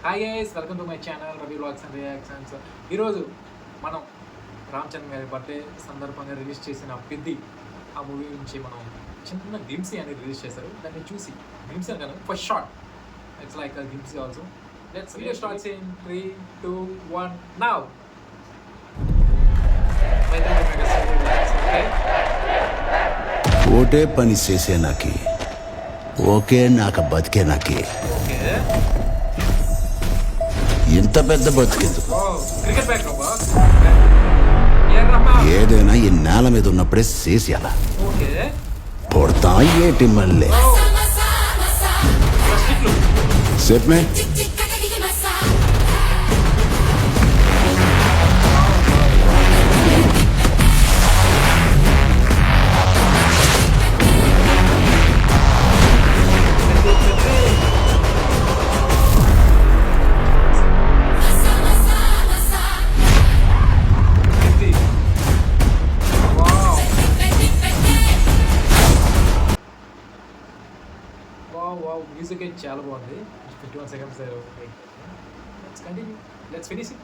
Hi guys, welcome to my channel Ravi vlogs and reactions. ఈరోజు మనం రామ్ చరణ్ గారి బర్త్డే సందర్భంగా రిలీజ్ చేసిన పెద్ది ఆ మూవీ నుంచి మనం చిన్న గ్లిమ్సీ అనేది రిలీజ్ చేశారు. దాన్ని చూసి గ్లిమ్సీ అని first short it's like glimpse also. Let's video starts in 3, 2, 1 now. ఓటే పని చేసే నాకి ఓకే నాకు బతికే నాకి ఇంత పెద్ద బతికేందుకు క్రికెట్ బ్యాక్ ఏదైనా ఈ నేల మీద ఉన్నప్పుడే చేసేయాలా ఓకే పొడతా ఏటి మళ్ళీ చెప్పే మ్యూజిక్ అయితే చాలా బాగుంది. 51 seconds let's continue, let's finish it.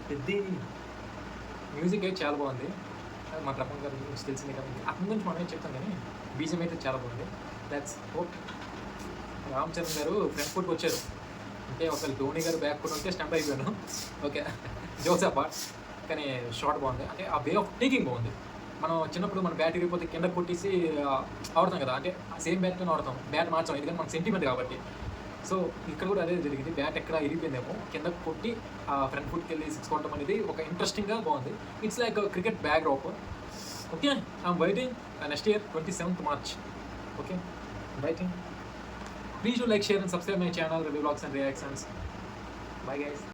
పెద్ద మ్యూజిక్ అయితే చాలా బాగుంది. మా రమణ గారి గురించి తెలిసిందే కదా, అతని గురించి మనమే చెప్తాం కానీ బీజం అయితే చాలా బాగుంది. That's hope. రామ్ చరణ్ గారు ఫ్రంట్ ఫుట్కి వచ్చారు అంటే ఒకళ్ళు ధోని గారు బ్యాక్ ఫుట్ ఉంటే స్టంప్ అయిపోయాను. ఓకే జోక్స్ అపార్ట్, కానీ షార్ట్ బాగుంది. అంటే ఆ వే ఆఫ్ టేకింగ్ బాగుంది. మనం చిన్నప్పుడు మన బ్యాట్ ఇరిగిపోతే కింద కొట్టేసి ఆడతాం కదా, అంటే సేమ్ బ్యాట్తో ఆడతాం, బ్యాట్ మార్చాం ఎందుకంటే మనకు సెంటిమెంట్ కాబట్టి. సో ఇక్కడ కూడా అదే జరిగింది. బ్యాట్ ఎక్కడ ఇరిగిపోయిందేమో కింద కొట్టి ఆ ఫ్రంట్ ఫుట్కి వెళ్ళి 6 కొట్టడం అనేది ఒక ఇంట్రెస్టింగ్గా బాగుంది. It's like cricket back drop. Okay, I'm waiting next year 27th March. Okay, writing. Please do like, share and subscribe my channel Ravi Vlogs and Reactions. Bye guys.